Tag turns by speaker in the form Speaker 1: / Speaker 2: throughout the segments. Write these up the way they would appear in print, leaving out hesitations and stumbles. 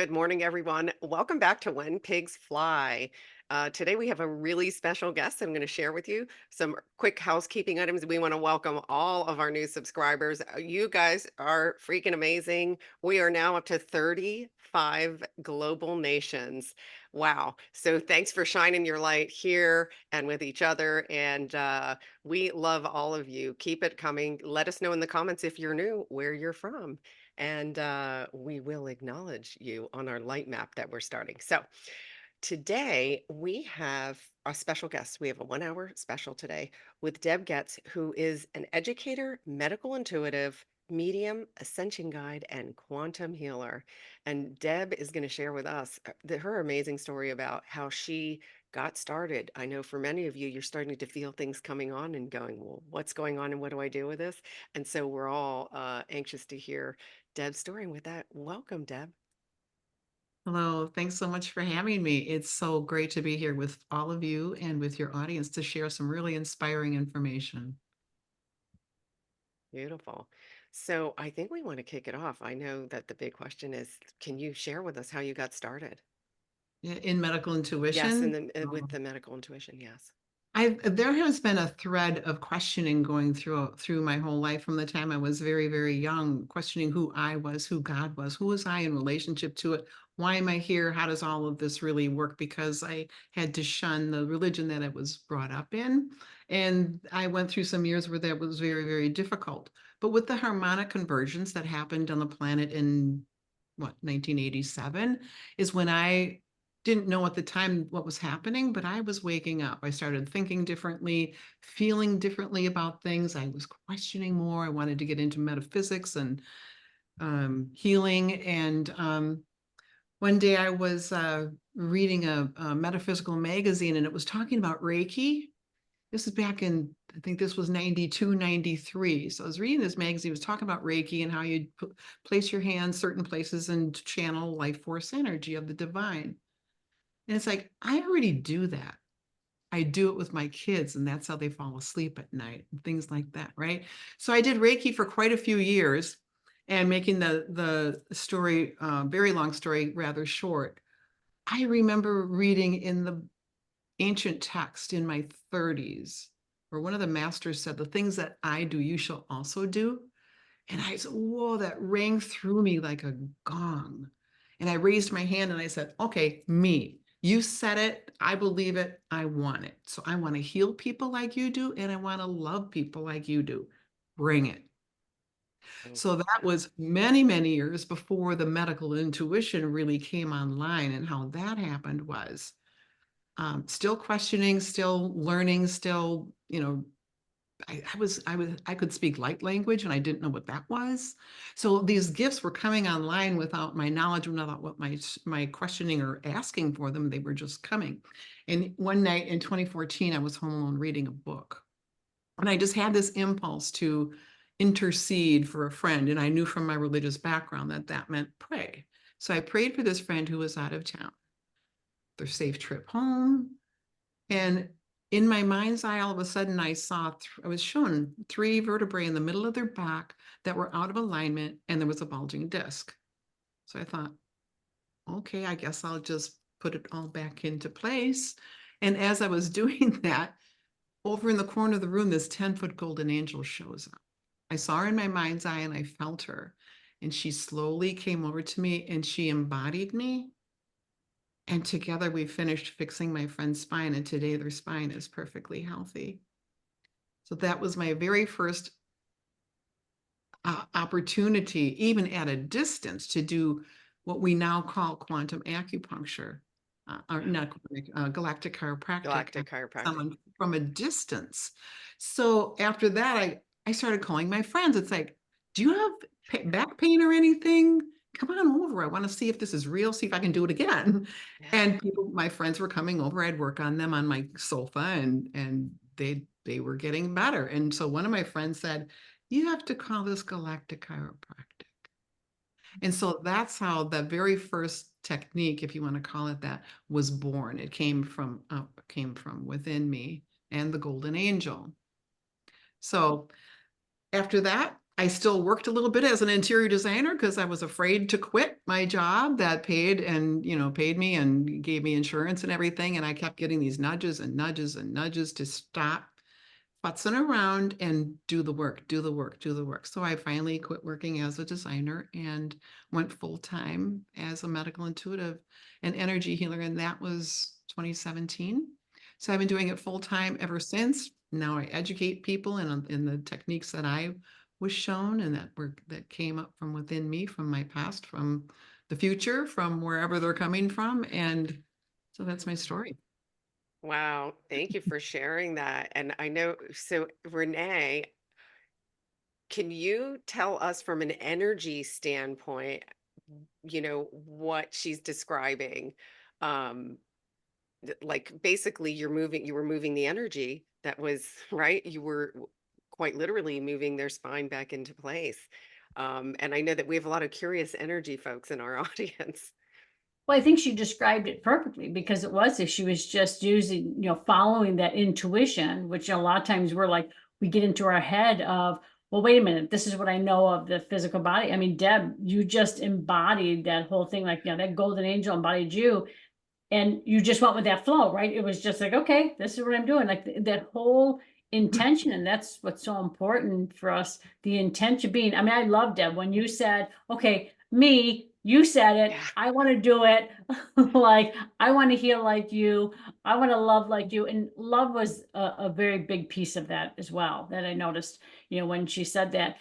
Speaker 1: Good morning, everyone. Welcome back to When Pigs Fly. Today we have a really special guest. I'm going to share with you some quick housekeeping items. We want to welcome all of our new subscribers. You guys are freaking amazing. We are now up to 35 global nations. Wow. So thanks for shining your light here and with each other. And we love all of you. Keep it coming. Let us know in the comments if you're new, where you're from, and we will acknowledge you on our light map that we're starting. So today we have a special guest. We have a 1 hour special today with Deb Goetz, who is an educator, medical intuitive, medium, ascension guide, and quantum healer. And Deb is going to share with us her amazing story about how she got started. I know for many of you, you're starting to feel things coming on and going, well, what's going on and what do I do with this? And so we're all anxious to hear Deb's story. And with that, welcome, Deb.
Speaker 2: Hello, thanks so much for having me. It's so great to be here with all of you and with your audience to share some really inspiring information.
Speaker 1: Beautiful. So I think we want to kick it off. I know that the big question is, can you share with us how you got started?
Speaker 2: In medical
Speaker 1: Yes,
Speaker 2: intuition,
Speaker 1: with the medical intuition. Yes.
Speaker 2: there has been a thread of questioning going through my whole life from the time I was very, very young, questioning who I was, who God was, who was I in relationship to it? Why am I here? How does all of this really work? Because I had to shun the religion that I was brought up in. And I went through some years where that was very, very difficult. But with the harmonic convergence that happened on the planet in 1987 is when I didn't know at the time what was happening, but I was waking up. I started thinking differently, feeling differently about things. I was questioning more. I wanted to get into metaphysics and healing. And one day I was reading a metaphysical magazine and it was talking about Reiki. This is back in, I think this was 92, 93. So I was reading this magazine, it was talking about Reiki and how you place your hands certain places and channel life force energy of the divine. And it's like, I already do that. I do it with my kids, and that's how they fall asleep at night and things like that, right? So I did Reiki for quite a few years, and making the story, very long story, rather short. I remember reading in the ancient text in my 30s, where one of the masters said, "The things that I do, you shall also do." And I said, "Whoa!" That rang through me like a gong. And I raised my hand and I said, "Okay, me. You said it. I believe it. I want it. So I want to heal people like you do, and I want to love people like you do. Bring it."
Speaker 1: Mm.
Speaker 2: So that was many, many years before the medical intuition really came online. And how that happened was still questioning, still learning, still, I could speak light language and I didn't know what that was. So these gifts were coming online without my knowledge, without what my questioning or asking for them. They were just coming. And one night in 2014, I was home alone reading a book. And I just had this impulse to intercede for a friend. And I knew from my religious background that that meant pray. So I prayed for this friend who was out of town, their safe trip home. And in my mind's eye, all of a sudden, I was shown three vertebrae in the middle of their back that were out of alignment, and there was a bulging disc. So I thought, okay, I guess I'll just put it all back into place. And as I was doing that, over in the corner of the room, this 10-foot golden angel shows up. I saw her in my mind's eye and I felt her. And she slowly came over to me and she embodied me. And together we finished fixing my friend's spine, and today their spine is perfectly healthy. So that was my very first opportunity, even at a distance, to do what we now call quantum acupuncture, or
Speaker 1: Wow.
Speaker 2: not galactic chiropractic,
Speaker 1: Galactic chiropractic.
Speaker 2: someone from a distance. So after that, I started calling my friends. It's like, do you have back pain or anything? Come on over. I want to see if this is real, see if I can do it again.
Speaker 1: Yeah.
Speaker 2: And my friends were coming over. I'd work on them on my sofa, and they were getting better. And so one of my friends said, "You have to call this galactic chiropractic." And so that's how the very first technique, if you want to call it that, was born. It came from within me and the golden angel. So after that, I still worked a little bit as an interior designer because I was afraid to quit my job that paid and, paid me and gave me insurance and everything. And I kept getting these nudges and nudges and nudges to stop futzing around and do the work, do the work, do the work. So I finally quit working as a designer and went full time as a medical intuitive and energy healer. And that was 2017. So I've been doing it full time ever since. Now I educate people in the techniques that I was shown and that came up from within me, from my past, from the future, from wherever they're coming from. And so that's my story.
Speaker 1: Wow, thank you for sharing that. And I know, so Renee, can you tell us from an energy standpoint, what she's describing? Um, like basically you were moving the energy that was right. You were quite literally moving their spine back into place. And I know that we have a lot of curious energy folks in our audience.
Speaker 3: Well, I think she described it perfectly because it was she was just using, following that intuition, which a lot of times we're like, we get into our head of, well, wait a minute, this is what I know of the physical body. I mean, Deb, you just embodied that whole thing, like, that golden angel embodied you, and you just went with that flow, right? It was just like, okay, this is what I'm doing. Like that whole intention. And that's what's so important for us. The intention being, I mean, I loved it when you said, okay, me, you said it.
Speaker 1: Yeah.
Speaker 3: I want to do it. Like, I want to heal like you. I want to love like you. And love was a very big piece of that as well, that I noticed, when she said that.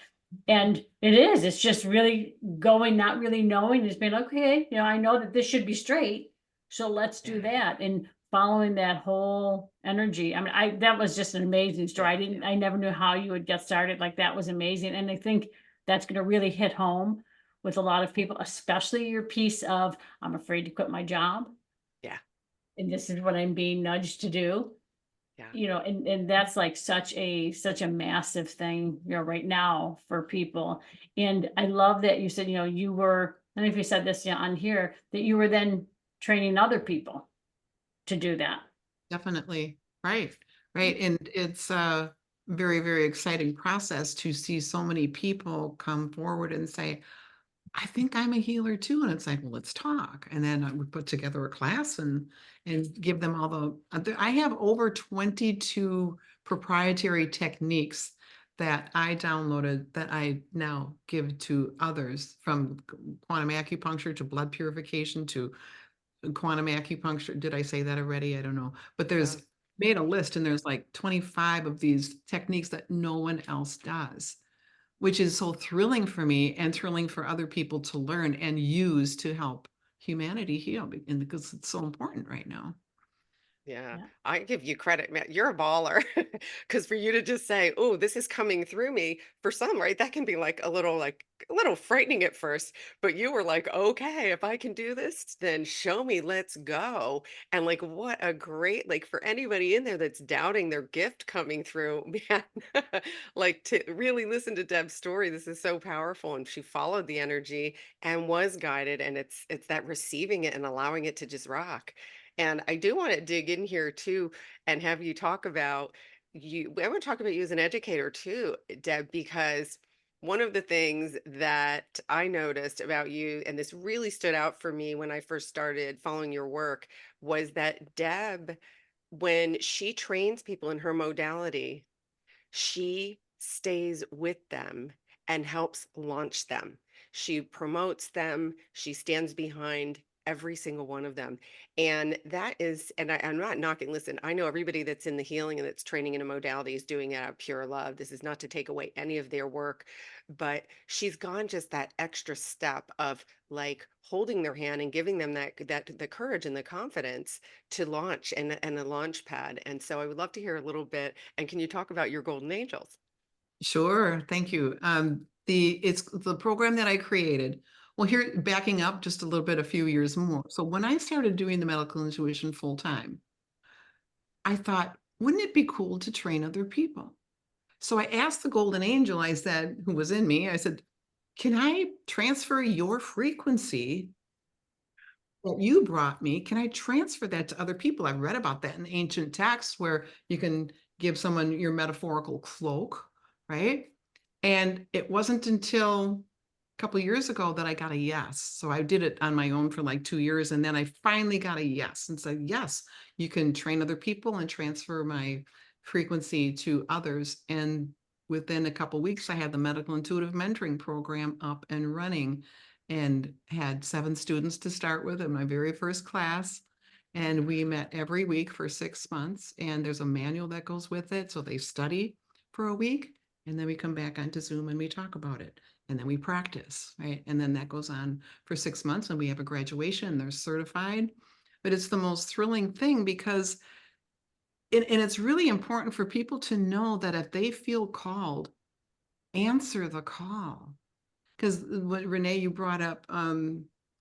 Speaker 3: And it's just really going, not really knowing, it's been okay, I know that this should be straight. So let's do
Speaker 1: Yeah.
Speaker 3: that, and following that whole energy. I mean, that was just an amazing story.
Speaker 1: Yeah.
Speaker 3: I never knew how you would get started. Like, that was amazing. And I think that's going to really hit home with a lot of people, especially your piece of, I'm afraid to quit my job.
Speaker 1: Yeah.
Speaker 3: And this is what I'm being nudged to do.
Speaker 1: Yeah.
Speaker 3: And that's like such a massive thing, right now for people. And I love that you said, you were, I don't know if you said this, on here, that you were then training other people to do that.
Speaker 2: Definitely. Right. Right. And it's a very, very exciting process to see so many people come forward and say, I think I'm a healer too. And it's like, well, let's talk. And then I would put together a class and give them all I have over 22 proprietary techniques that I downloaded that I now give to others, from quantum acupuncture to blood purification to quantum acupuncture. Did I say that already? I don't know. But
Speaker 1: Oh,
Speaker 2: there's made a list and there's like 25 of these techniques that no one else does, which is so thrilling for me and thrilling for other people to learn and use to help humanity heal, and because it's so important right now.
Speaker 1: yeah,
Speaker 3: Yeah.
Speaker 1: I give you credit, man. You're a baller. Because for you to just say, "Oh, this is coming through me," for some, right, that can be like a little frightening at first. But you were like, "Okay, if I can do this, then show me, let's go." And like, what a great, like, for anybody in there that's doubting their gift coming through, man, like to really listen to Deb's story. This is so powerful. And she followed the energy and was guided. And it's that receiving it and allowing it to just rock. And I do want to dig in here too and have you talk about you. I want to talk about you as an educator too, Deb, because one of the things that I noticed about you, and this really stood out for me when I first started following your work, was that Deb, when she trains people in her modality, she stays with them and helps launch them. She promotes them. She stands behind every single one of them. And that is, and I'm not knocking, listen, I know everybody that's in the healing and that's training in a modality is doing it out of pure love. This is not to take away any of their work, but she's gone just that extra step of like holding their hand and giving them that the courage and the confidence to launch and a launch pad. And so I would love to hear a little bit. And can you talk about your golden angels?
Speaker 2: Sure, thank you. It's the program that I created. Well, here, backing up just a little bit, a few years more. So when I started doing the medical intuition full time, I thought, wouldn't it be cool to train other people? So I asked the golden angel, I said, who was in me, I said, can I transfer your frequency that you brought me? Can I transfer that to other people? I've read about that in ancient texts where you can give someone your metaphorical cloak, right? And it wasn't until a couple of years ago that I got a yes. So I did it on my own for like 2 years. And then I finally got a yes and said, yes, you can train other people and transfer my frequency to others. And within a couple of weeks, I had the medical intuitive mentoring program up and running and had 7 students to start with in my very first class. And we met every week for 6 months. And there's a manual that goes with it. So they study for a week. And then we come back onto Zoom and we talk about it. And then we practice, right? And then that goes on for 6 months and we have a graduation, they're certified. But it's the most thrilling thing because, and it's really important for people to know that if they feel called, answer the call. Because what Renee, you brought up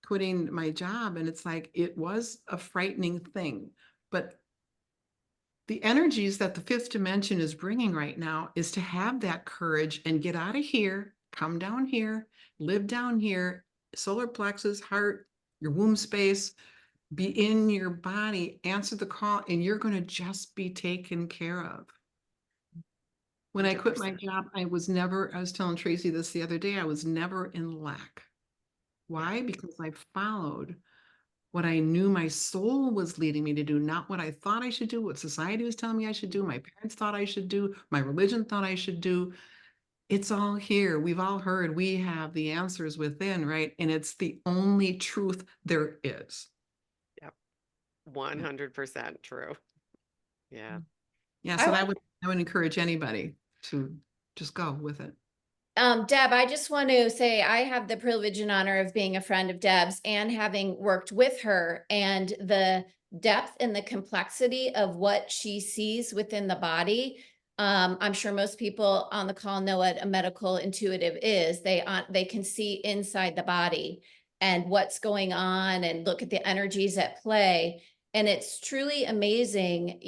Speaker 2: quitting my job, and it's like, it was a frightening thing. But the energies that the fifth dimension is bringing right now is to have that courage and get out of here, come down here, live down here, solar plexus, heart, your womb space, be in your body, answer the call, and you're going to just be taken care of. When I quit my
Speaker 1: 100%.
Speaker 2: job, I was telling Tracy this the other day, I was never in lack. Why? Because I followed what I knew my soul was leading me to do, not what I thought I should do, what society was telling me I should do, my parents thought I should do, my religion thought I should do. It's all here. We've all heard we have the answers within, right? And it's the only truth there is.
Speaker 1: Yep. 100% true. Yeah.
Speaker 2: Yeah,
Speaker 4: I
Speaker 2: so
Speaker 4: want,
Speaker 2: I would encourage anybody to just go with it.
Speaker 4: Deb, I just want to say I have the privilege and honor of being a friend of Deb's and having worked with her, and the depth and the complexity of what she sees within the body. I'm sure most people on the call know what a medical intuitive is. They can see inside the body and what's going on and look at the energies at play. And it's truly amazing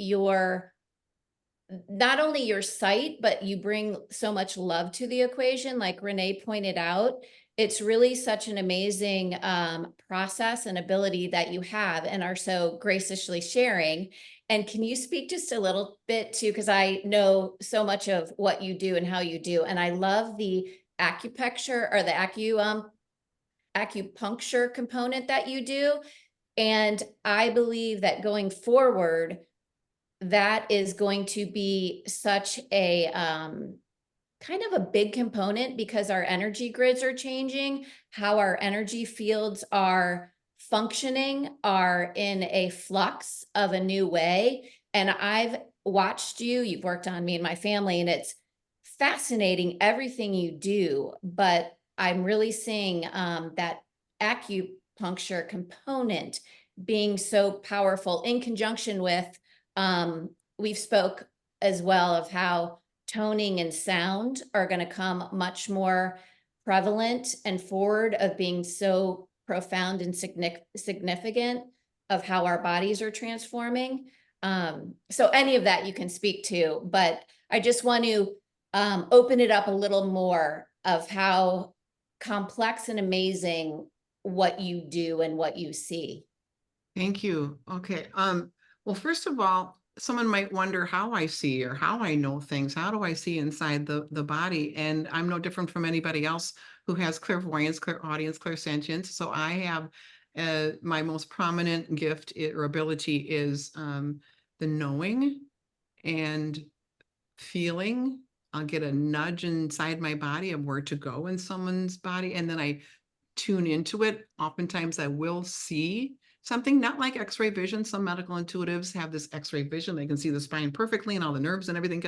Speaker 4: not only your sight, but you bring so much love to the equation. Like Renee pointed out, it's really such an amazing process and ability that you have and are so graciously sharing. And can you speak just a little bit to, because I know so much of what you do and how you do, and I love the acupuncture or the acupuncture component that you do. And I believe that going forward, that is going to be such a kind of a big component because our energy grids are changing, how our energy fields are functioning, are in a flux of a new way. And I've watched you've worked on me and my family, and it's fascinating everything you do, but I'm really seeing that acupuncture component being so powerful in conjunction with we've spoke as well of how toning and sound are going to come much more prevalent and forward of being so profound and significant of how our bodies are transforming. So any of that you can speak to, but I just want to open it up a little more of how complex and amazing what you do and what you see.
Speaker 2: Thank you. Okay. Well, first of all, someone might wonder how I see or how I know things. How do I see inside the body? And I'm no different from anybody else who has clairvoyance, clairaudience, clairsentience. So I have my most prominent gift or ability is the knowing and feeling. I'll get a nudge inside my body of where to go in someone's body, and then I tune into it. Oftentimes I will see something, not like x-ray vision. Some medical intuitives have this x-ray vision. They can see the spine perfectly and all the nerves and everything.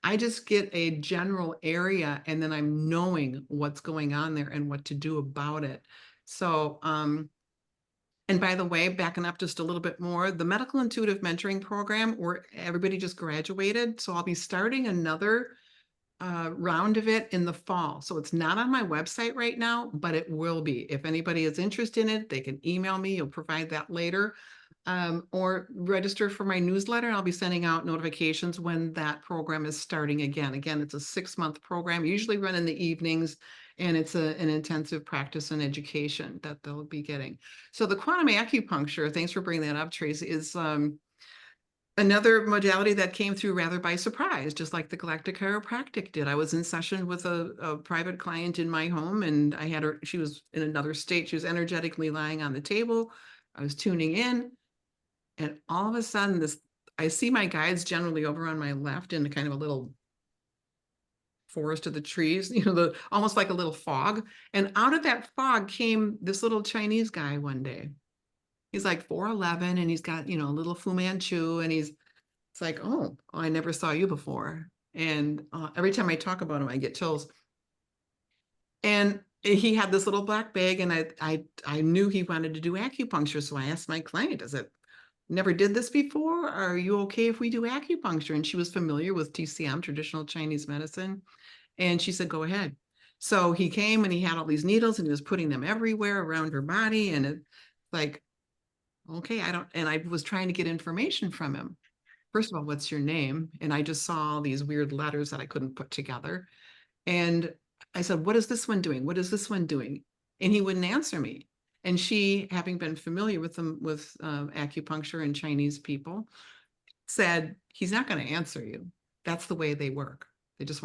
Speaker 2: I just get a general area and then I'm knowing what's going on there and what to do about it. So, and by the way, backing up just a little bit more, the medical intuitive mentoring program where everybody just graduated. So I'll be starting another round of it in the fall. So it's not on my website right now, but it will be. If anybody is interested in it, they can email me. You'll provide that later. Or register for my newsletter. And I'll be sending out notifications when that program is starting again. Again, it's a 6-month program, usually run in the evenings, and it's an intensive practice and education that they'll be getting. So the quantum acupuncture, thanks for bringing that up, Tracy, is another modality that came through rather by surprise, just like the galactic chiropractic did. I was in session with a private client in my home, and I had her, she was in another state. She was energetically lying on the table. I was tuning in, and all of a sudden I see my guides generally over on my left in kind of a little forest of the trees, almost like a little fog. And out of that fog came this little Chinese guy one day. He's like 4'11", and he's got, a little Fu Manchu, and it's like, oh, I never saw you before. And every time I talk about him, I get chills. And he had this little black bag, and I knew he wanted to do acupuncture. So I asked my client, never did this before? Are you okay if we do acupuncture? And she was familiar with TCM, traditional Chinese medicine. And she said, go ahead. So he came and he had all these needles, and he was putting them everywhere around her body. And it's like, okay, and I was trying to get information from him. First of all, what's your name? And I just saw all these weird letters that I couldn't put together. And I said, what is this one doing? What is this one doing? And he wouldn't answer me. And she, having been familiar with acupuncture and Chinese people, said, he's not going to answer you. That's the way they work. They just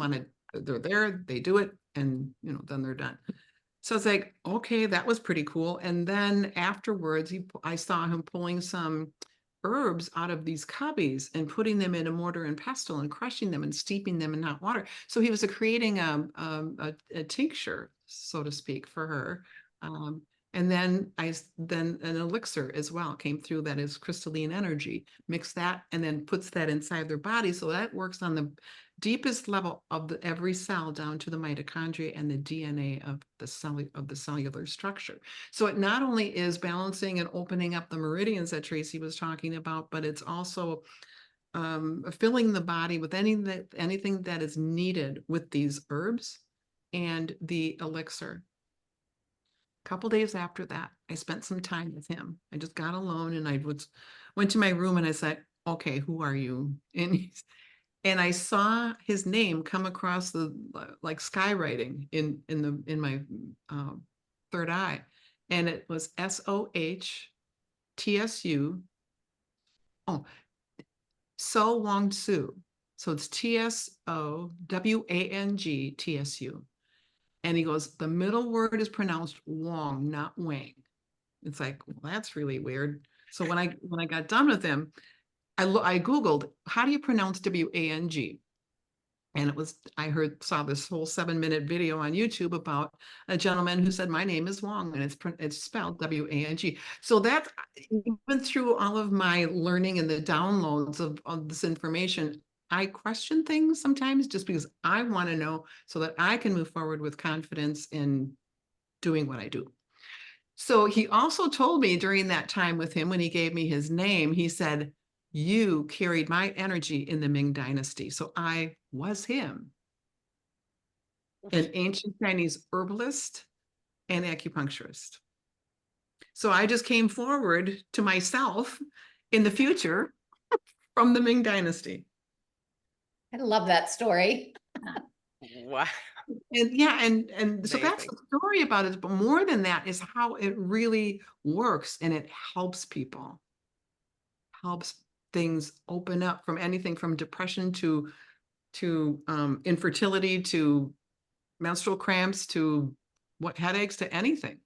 Speaker 2: they're there, they do it, and then they're done. So it's like, okay, that was pretty cool. And then afterwards, I saw him pulling some herbs out of these cubbies and putting them in a mortar and pestle and crushing them and steeping them in hot water. So he was creating a tincture, so to speak, for her. And then an elixir as well came through that is crystalline energy. Mix that and then puts that inside their body. So that works on the deepest level of every cell down to the mitochondria and the DNA of the cellular structure. So it not only is balancing and opening up the meridians that Tracy was talking about, but it's also filling the body with anything that is needed with these herbs and the elixir. A couple days after that, I spent some time with him. I just got alone, and I went to my room, and I said, okay, who are you? And I saw his name come across the like skywriting in my third eye, and it was SOHTSU. Oh, So Wang Tzu. So it's TSOWANG And he goes, the middle word is pronounced Wong, not Wang. It's like, well, that's really weird. So when I got done with him, I Googled, how do you pronounce WANG? And I saw this whole 7-minute video on YouTube about a gentleman who said, my name is Wong, and it's spelled WANG. So that, even through all of my learning and the downloads of this information, I question things sometimes just because I want to know so that I can move forward with confidence in doing what I do. So he also told me during that time with him, when he gave me his name, he said, you carried my energy in the Ming Dynasty. So I was him, an ancient Chinese herbalist and acupuncturist. So I just came forward to myself in the future from the Ming Dynasty.
Speaker 4: I love that story.
Speaker 1: Wow.
Speaker 2: And yeah, and so that's the story about it. But more than that is how it really works, and it helps people, helps things open up from anything from depression to infertility to menstrual cramps to headaches to anything,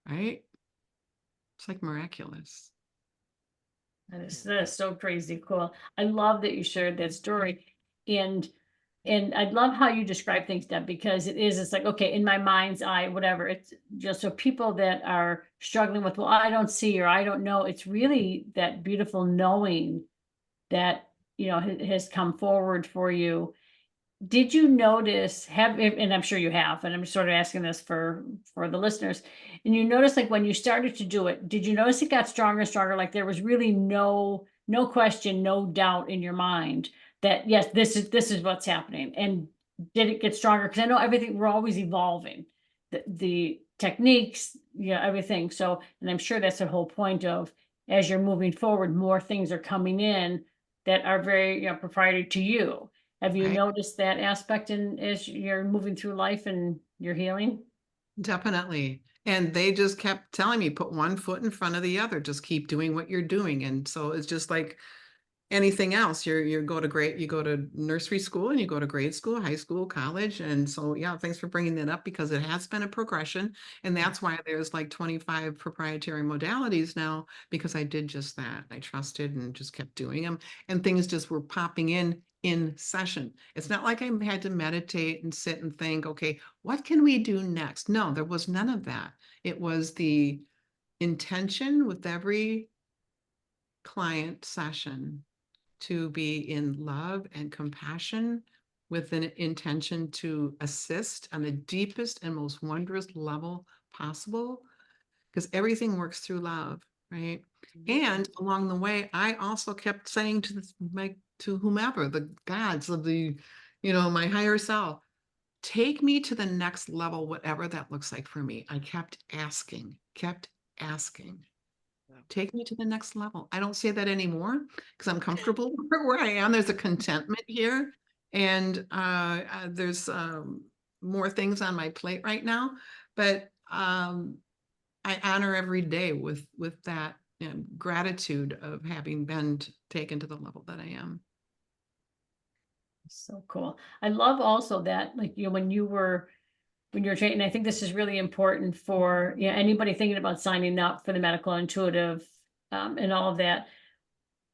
Speaker 2: right? It's like miraculous.
Speaker 3: That is so crazy cool. I love that you shared that story. And I love how you describe things, Deb, because it's like, okay, in my mind's eye, whatever, it's just so people that are struggling with, well, I don't see, or I don't know, it's really that beautiful knowing that, has come forward for you. Did you notice, and I'm sure you have, and I'm sort of asking this for the listeners, and you notice, like, when you started to do it, did you notice it got stronger and stronger? Like there was really no question, no doubt in your mind that, yes, this is what's happening. And did it get stronger? Because I know we're always evolving the techniques, everything. So, and I'm sure that's the whole point of, as you're moving forward, more things are coming in that are very, proprietary to you. Have you noticed that aspect as you're moving through life and you're healing?
Speaker 2: Definitely. And they just kept telling me, put one foot in front of the other, just keep doing what you're doing. And so it's just like, anything else. You go to nursery school and you go to grade school, high school, college. And so, yeah, thanks for bringing that up because it has been a progression. And that's why there's like 25 proprietary modalities now, because I did just that. I trusted and just kept doing them, and things just were popping in session. It's not like I had to meditate and sit and think, okay, what can we do next? No, there was none of that. It was the intention with every client session to be in love and compassion with an intention to assist on the deepest and most wondrous level possible, because everything works through love, right? And along the way, I also kept saying to whomever, the gods of the, my higher self, take me to the next level, whatever that looks like for me. I kept asking.
Speaker 1: Yeah.
Speaker 2: Take me to the next level. I don't say that anymore because I'm comfortable where I am. There's a contentment here, and there's more things on my plate right now. But I honor every day with that gratitude of having been taken to the level that I am.
Speaker 3: So cool. I love also that, like, when you're training, I think this is really important for, anybody thinking about signing up for the medical intuitive, and all of that.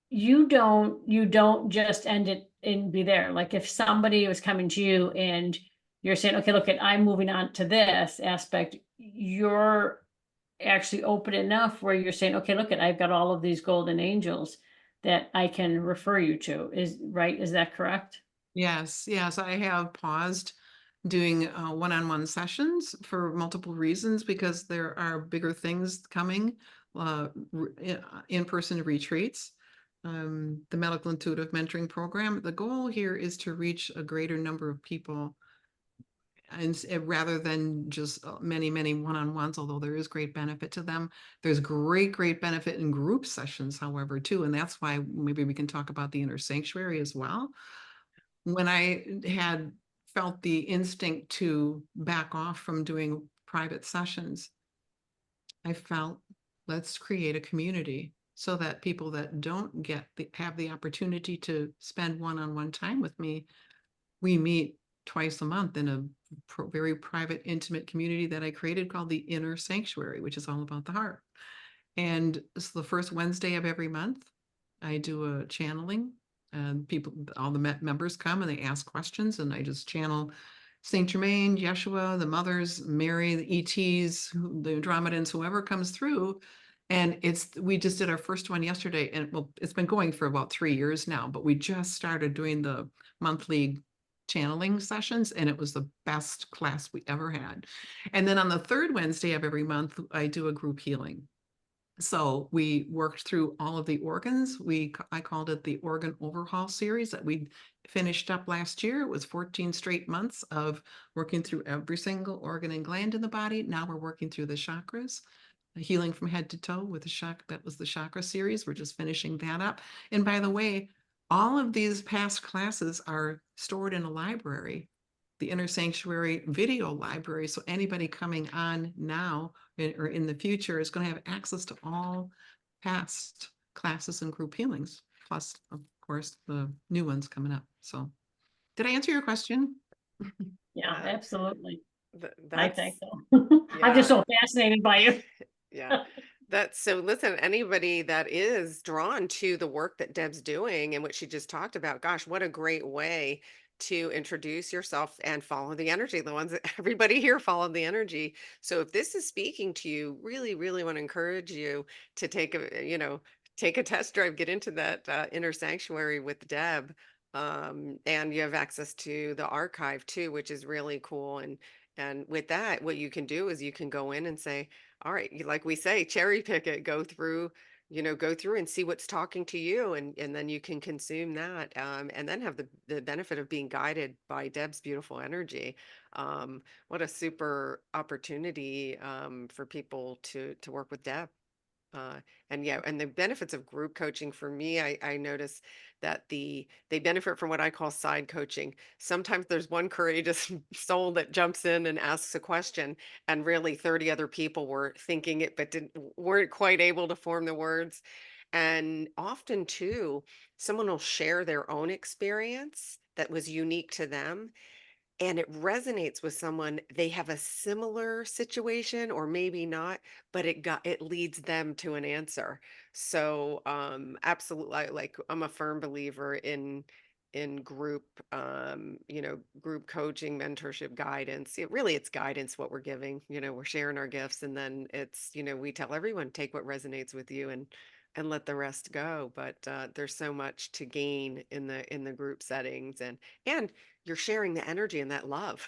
Speaker 3: You don't just end it and be there. Like, if somebody was coming to you and you're saying, okay, look, I'm moving on to this aspect, you're actually open enough where you're saying, okay, look, I've got all of these golden angels that I can refer you to. Is that correct?
Speaker 2: Yes, I have paused doing one-on-one sessions for multiple reasons, because there are bigger things coming, in-person retreats, the medical intuitive mentoring program. The goal here is to reach a greater number of people, and rather than just many one-on-ones, although there is great benefit to them. There's great benefit in group sessions, however, too, and that's why maybe we can talk about the inner sanctuary as well. When I had felt the instinct to back off from doing private sessions, I felt, let's create a community so that people that don't have the opportunity to spend one-on-one time with me, we meet twice a month in a very private, intimate community that I created called the Inner Sanctuary, which is all about the heart. And it's the first Wednesday of every month. I do a channeling, and all the members come and they ask questions, and I just channel Saint Germain, Yeshua, the mothers, Mary, the ETs, the Andromedans, whoever comes through. And we just did our first one yesterday, and well, it's been going for about 3 years now, but we just started doing the monthly channeling sessions, and it was the best class we ever had. And then on the third Wednesday of every month, I do a group healing. So we worked through all of the organs. I called it the organ overhaul series that we finished up last year. It was 14 straight months of working through every single organ and gland in the body. Now we're working through the chakras, healing from head to toe with the chakra. That was the chakra series. We're just finishing that up. And by the way, all of these past classes are stored in a library, the Inner Sanctuary video library. So anybody coming on now or in the future is going to have access to all past classes and group healings, plus, of course, the new ones coming up. So did I answer your question?
Speaker 3: Yeah,
Speaker 1: Uh,
Speaker 3: absolutely. I
Speaker 1: that's
Speaker 3: think so. I'm just
Speaker 1: yeah.
Speaker 3: so fascinated by you.
Speaker 1: Yeah. That's so listen, anybody that is drawn to the work that Deb's doing and what she just talked about, gosh, what a great way to introduce yourself and follow the energy. The ones that everybody here follow the energy. So if this is speaking to you, really want to encourage you to take a test drive, get into that inner sanctuary with Deb. And you have access to the archive too, which is really cool. And with that, what you can do is you can go in and say, all right, like we say, cherry pick it, go through and see what's talking to you, and then you can consume that, and then have the benefit of being guided by Deb's beautiful energy. What a super opportunity for people to work with Deb. And yeah, and the benefits of group coaching for me, I notice that they benefit from what I call side coaching. Sometimes there's one courageous soul that jumps in and asks a question, and really 30 other people were thinking it, but weren't quite able to form the words. And often too, someone will share their own experience that was unique to them, and it resonates with someone. They have a similar situation or maybe not, but it leads them to an answer. So absolutely, like I'm a firm believer in group, group coaching, mentorship, guidance. It's guidance what we're giving. We're sharing our gifts, and then we tell everyone, take what resonates with you and let the rest go. But there's so much to gain in the group settings, and you're sharing the energy and that love.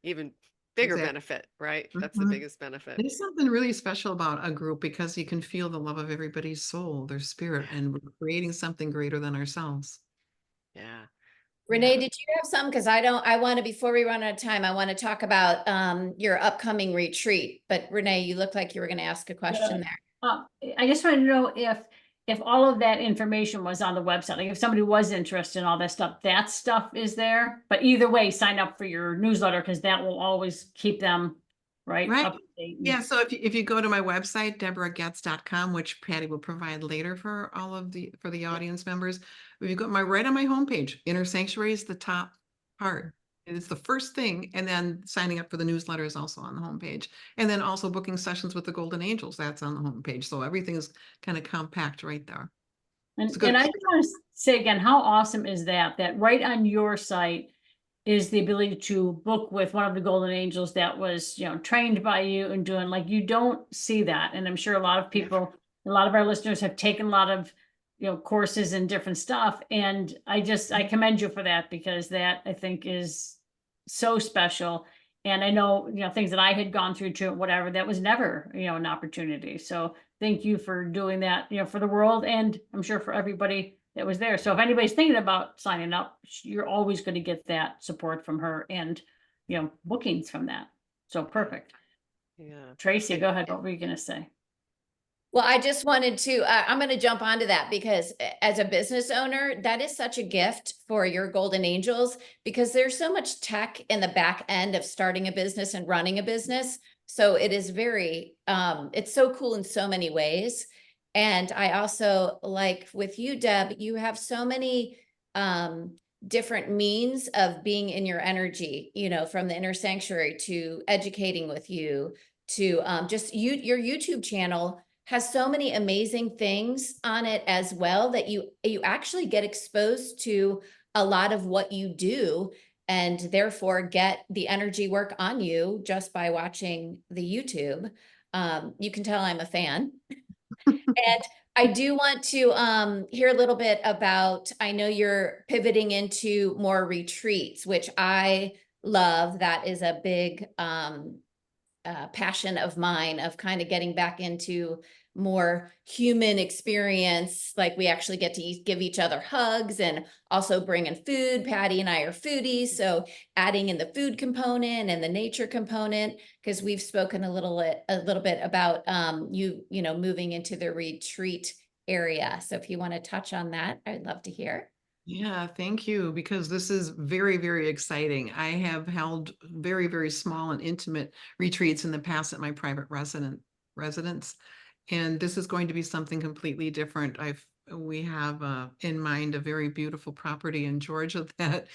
Speaker 1: Even bigger
Speaker 2: Exactly.
Speaker 1: benefit, right? That's the
Speaker 2: Mhm.
Speaker 1: biggest benefit.
Speaker 2: There's something really special about a group because you can feel the love of everybody's soul, their spirit, and we're creating something greater than ourselves.
Speaker 1: Yeah. Yeah.
Speaker 4: Renee, did you have some? Because I want to, before we run out of time, I want to talk about your upcoming retreat. But Renee, you look like you were going to ask a
Speaker 3: Yeah.
Speaker 4: question there.
Speaker 3: I just wanted to know if all of that information was on the website, like if somebody was interested in all that stuff is there. But either way, sign up for your newsletter because that will always keep them right
Speaker 2: Right.
Speaker 3: up to date.
Speaker 2: Yeah, so if you go to my website, deborahgetz.com, which Patty will provide later for for the
Speaker 3: Yeah.
Speaker 2: audience members. If you go right on my homepage, Inner Sanctuary is the top part. It's the first thing, and then signing up for the newsletter is also on the homepage. And then also booking sessions with the Golden Angels, that's on the homepage. So everything is kind of compact right there. It's a
Speaker 3: And
Speaker 2: good.
Speaker 3: I just want to say again, how awesome is that? That right on your site is the ability to book with one of the Golden Angels that was, trained by you and doing, like, you don't see that. And I'm sure a lot of
Speaker 1: Never.
Speaker 3: people, a lot of our listeners have taken a lot of, courses and different stuff. And I commend you for that because that I think is so special. And I know, things that I had gone through too, whatever, that was never, an opportunity. So thank you for doing that, for the world. And I'm sure for everybody that was there. So if anybody's thinking about signing up, you're always going to get that support from her and, bookings from that. So
Speaker 1: Yeah.
Speaker 3: perfect.
Speaker 1: Yeah.
Speaker 3: Tracy,
Speaker 1: And
Speaker 3: go ahead. What were you going to say?
Speaker 4: Well, I just wanted to, I'm going to jump onto that because as a business owner, that is such a gift for your golden angels because there's so much tech in the back end of starting a business and running a business. So it is it's so cool in so many ways. And I also, like with you, Deb, you have so many different means of being in your energy, from the inner sanctuary to educating with you to just your YouTube channel has so many amazing things on it as well that you actually get exposed to a lot of what you do and therefore get the energy work on you just by watching the YouTube. You can tell I'm a fan. And I do want to hear a little bit about, I know you're pivoting into more retreats, which I love. That is a big passion of mine of kind of getting back into more human experience. Like we actually get to give each other hugs and also bring in food. Patty and I are foodies. So adding in the food component and the nature component, because we've spoken a little bit about moving into the retreat area. So if you want to touch on that, I'd love to hear.
Speaker 2: Yeah, thank you, because this is very, very exciting. I have held very, very small and intimate retreats in the past at my private residence, and this is going to be something completely different. We have in mind a very beautiful property in Georgia that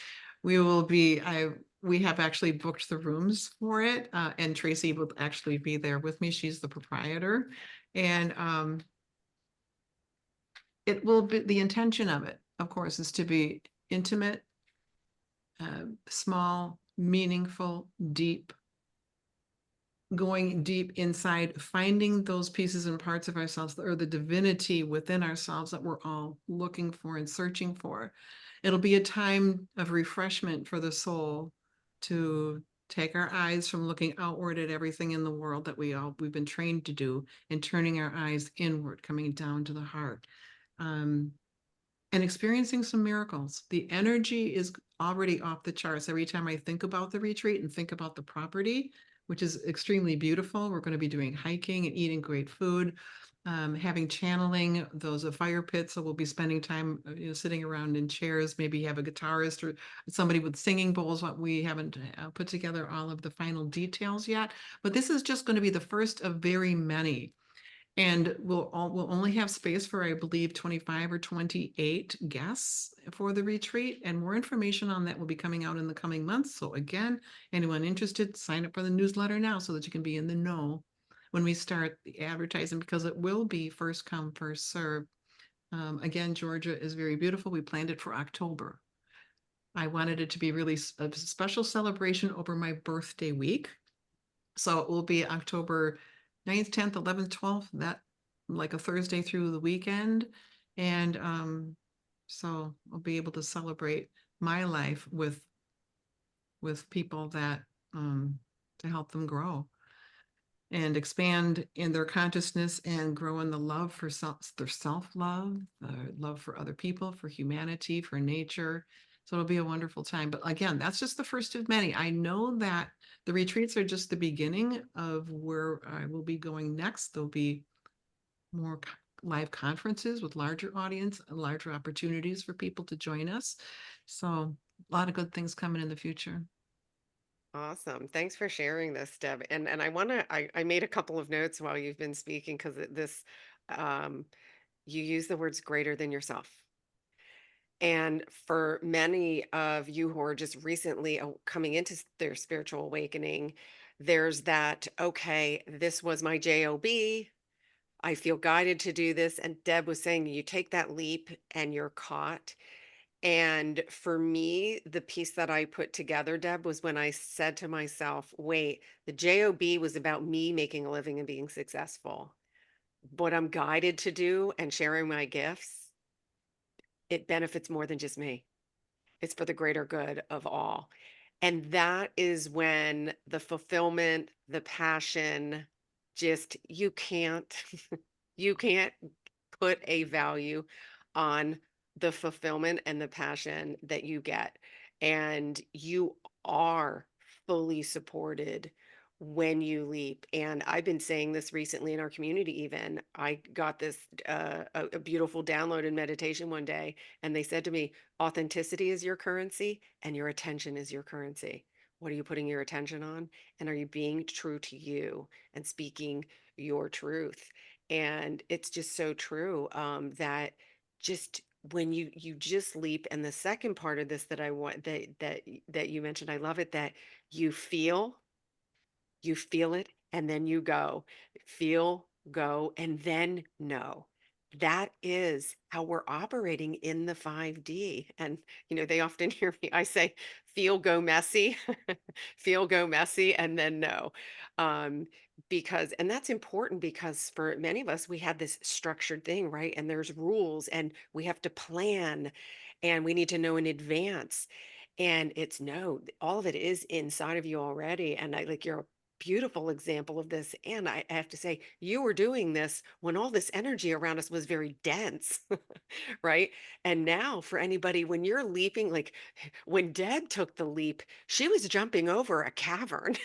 Speaker 2: we have actually booked the rooms for it, and Tracy will actually be there with me. She's the proprietor, and it will be, the intention of it, of course, is to be intimate, small, meaningful, deep, going deep inside, finding those pieces and parts of ourselves or the divinity within ourselves that we're all looking for and searching for. It'll be a time of refreshment for the soul to take our eyes from looking outward at everything in the world that we've been trained to do and turning our eyes inward, coming down to the heart. And experiencing some miracles. The energy is already off the charts. Every time I think about the retreat and think about the property, which is extremely beautiful, we're going to be doing hiking and eating great food, having channeling, those fire pits. So we'll be spending time, sitting around in chairs, maybe have a guitarist or somebody with singing bowls. What we haven't put together all of the final details yet, but this is just going to be the first of very many. And we'll only have space for, I believe, 25 or 28 guests for the retreat, and more information on that will be coming out in the coming months. So again, anyone interested, sign up for the newsletter now so that you can be in the know when we start the advertising, because it will be first come, first serve. Again, Georgia is very beautiful. We planned it for October. I wanted it to be really a special celebration over my birthday week. So it will be October 9th, 10th, 11th, 12th, that like a Thursday through the weekend. And so I'll be able to celebrate my life with people that to help them grow and expand in their consciousness and grow in the love for their self-love, love for other people, for humanity, for nature. So it'll be a wonderful time. But again, that's just the first of many. I know that the retreats are just the beginning of where I will be going next. There'll be more live conferences with larger audience, larger opportunities for people to join us. So a lot of good things coming in the future.
Speaker 1: Awesome. Thanks for sharing this, Deb. And I want to I made a couple of notes while you've been speaking because this um you use the words greater than yourself. And for many of you who are just recently coming into their spiritual awakening, there's that, okay, this was my job. I feel guided to do this. And Deb was saying, you take that leap and you're caught. And for me, the piece that I put together, Deb, was when I said to myself, wait, the job was about me making a living and being successful. What I'm guided to do and sharing my gifts, it benefits more than just me. It's for the greater good of all. And that is when the fulfillment, the passion, just you can't you can't put a value on the fulfillment and the passion that you get. And you are fully supported when you leap. And I've been saying this recently in our community, even. I got this a beautiful download in meditation one day, and they said to me, authenticity is your currency and your attention is your currency. What are you putting your attention on? And are you being true to you and speaking your truth? And it's just so true that just when you just leap. And the second part of this that I want that you mentioned, I love it, that you feel it and then you go. Feel, go, and then know. That is how we're operating in the 5D. And, they often hear me, I say, feel, go messy, feel, go messy, and then know. And that's important because for many of us, we had this structured thing, right? And there's rules and we have to plan and we need to know in advance. And it's no, all of it is inside of you already. And you're a beautiful example of this. And I have to say, you were doing this when all this energy around us was very dense, right? And now, for anybody, when you're leaping, like when Deb took the leap, she was jumping over a cavern.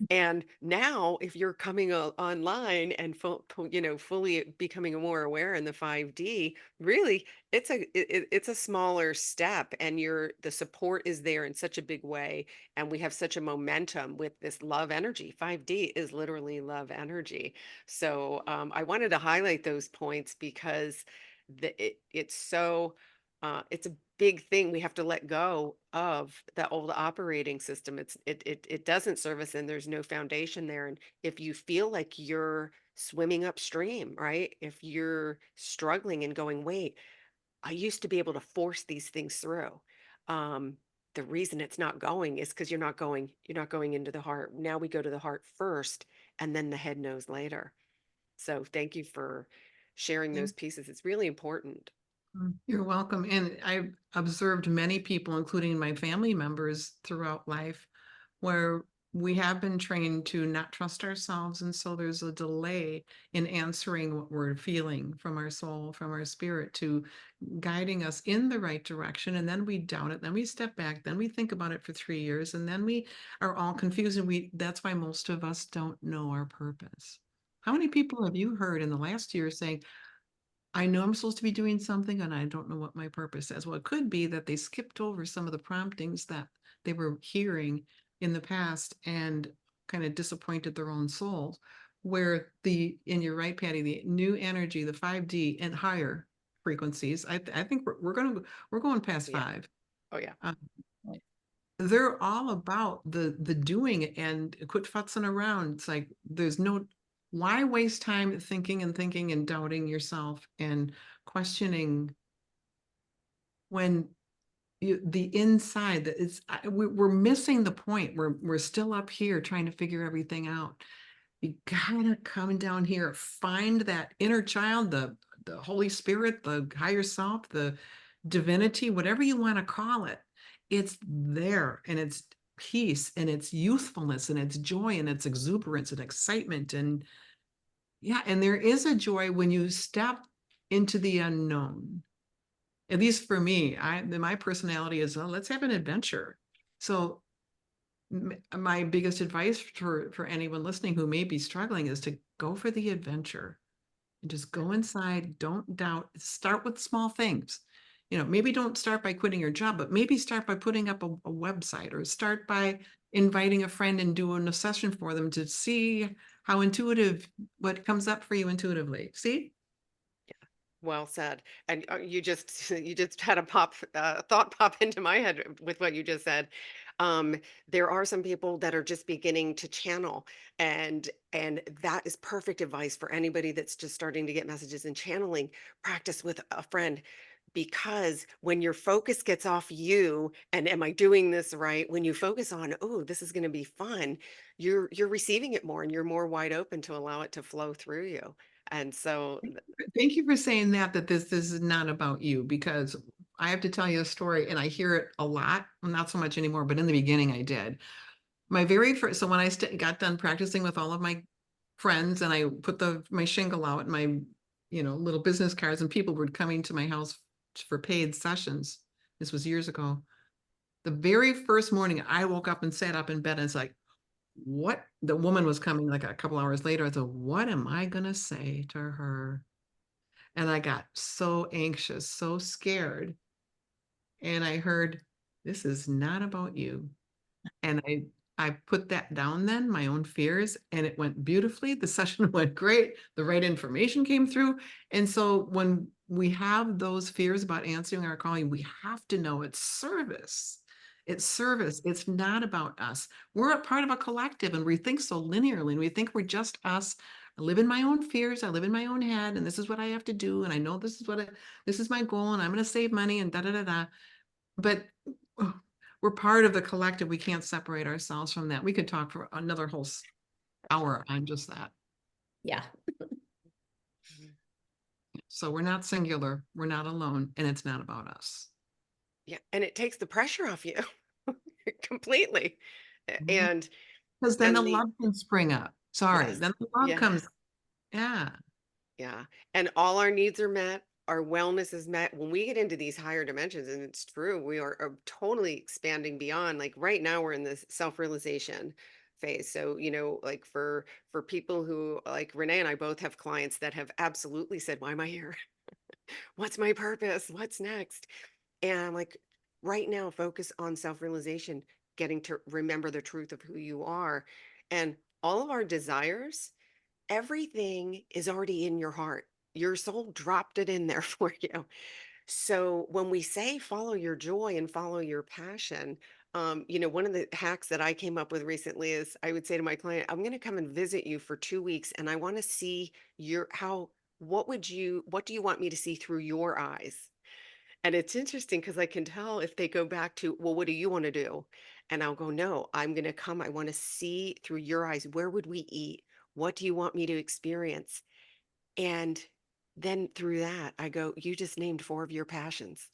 Speaker 1: And now, if you're coming online and fully becoming more aware in the 5D, really, it's a smaller step, and the support is there in such a big way, and we have such a momentum with this love energy. 5D is literally love energy. So I wanted to highlight those points because it's a big thing. We have to let go of the old operating system. It doesn't serve us, and there's no foundation there. And if you feel like you're swimming upstream, right? If you're struggling and going, wait, I used to be able to force these things through. Um, the reason it's not going is because you're not going into the heart. Now we go to the heart first, and then the head knows later. So thank you for sharing those pieces. It's really important.
Speaker 2: You're welcome. And I've observed many people, including my family members throughout life, where we have been trained to not trust ourselves. And so there's a delay in answering what we're feeling from our soul, from our spirit, to guiding us in the right direction. And then we doubt it. Then we step back. Then we think about it for 3 years. And then we are all confused. And that's why most of us don't know our purpose. How many people have you heard in the last year saying, I know I'm supposed to be doing something and I don't know what my purpose is? Well, it could be that they skipped over some of the promptings that they were hearing in the past and kind of disappointed their own souls. where and you're right, Patty, the new energy, the 5D and higher frequencies, I think we're going past
Speaker 1: Yeah.
Speaker 2: 5.
Speaker 1: Oh yeah.
Speaker 2: Um, they're all about the doing and quit futzing around. It's like why waste time thinking and doubting yourself and questioning when the inside that we're missing the point. We're still up here trying to figure everything out. You gotta come down here, find that inner child, the Holy Spirit, the higher self, the divinity, whatever you want to call it. It's there, and it's peace, and it's youthfulness, and it's joy, and it's exuberance and excitement. And yeah, and there is a joy when you step into the unknown. At least for me, my personality is, oh, let's have an adventure. So my biggest advice for anyone listening who may be struggling is to go for the adventure and just go inside. Don't doubt. Start with small things. Maybe don't start by quitting your job, but maybe start by putting up a website, or start by inviting a friend and doing a session for them to see how intuitive, what comes up for you intuitively. See?
Speaker 1: Well said. And you just you just had a thought pop into my head with what you just said. There are some people that are just beginning to channel, and that is perfect advice for anybody that's just starting to get messages and channeling. Practice with a friend, because when your focus gets off you and am I doing this right? When you focus on, oh, this is going to be fun, you're receiving it more and you're more wide open to allow it to flow through you. And so
Speaker 2: Thank you for saying that this is not about you, because I have to tell you a story, and I hear it a lot, not so much anymore, but in the beginning I did. My very first, so when I got done practicing with all of my friends, and I put my shingle out, my little business cards, and people were coming to my house for paid sessions. This was years ago. The very first morning I woke up and sat up in bed, and it's like, what? The woman was coming like a couple hours later. I thought, what am I gonna say to her? And I got so anxious, so scared. And I heard, this is not about you. And I put that down then, my own fears, and it went beautifully. The session went great. The right information came through. And so when we have those fears about answering our calling, we have to know it's service. It's service. It's not about us. We're a part of a collective, and we think so linearly, and we think we're just us. I live in my own fears. I live in my own head, and this is what I have to do. And I know this is my goal, and I'm going to save money, and da da da da. But we're part of the collective. We can't separate ourselves from that. We could talk for another whole hour on just that.
Speaker 4: Yeah.
Speaker 2: So we're not singular, we're not alone, and it's not about us.
Speaker 1: yeah, and it takes the pressure off you completely.
Speaker 2: Mhm.
Speaker 1: And
Speaker 2: Because then the
Speaker 1: and the
Speaker 2: love can spring up. Sorry,
Speaker 1: yes,
Speaker 2: then the love
Speaker 1: yes,
Speaker 2: comes. Yeah.
Speaker 1: yeah. And all our needs are met, our wellness is met when we get into these higher dimensions. And it's true, we are totally expanding beyond. Like right now, we're in this self-realization phase. So, like for people who like Renee and I both have clients that have absolutely said, why am I here? What's my purpose? What's next? And I'm like, right now, focus on self realization, getting to remember the truth of who you are. And all of our desires, everything is already in your heart. Your soul dropped it in there for you. So when we say follow your joy and follow your passion, one of the hacks that I came up with recently is I would say to my client, I'm going to come and visit you for 2 weeks, and I want to see what do you want me to see through your eyes? And it's interesting because I can tell if they go back to, well, what do you want to do? And I'll go, no, I'm going to come. I want to see through your eyes. Where would we eat? What do you want me to experience? And then through that, I go, you just named 4 of your passions.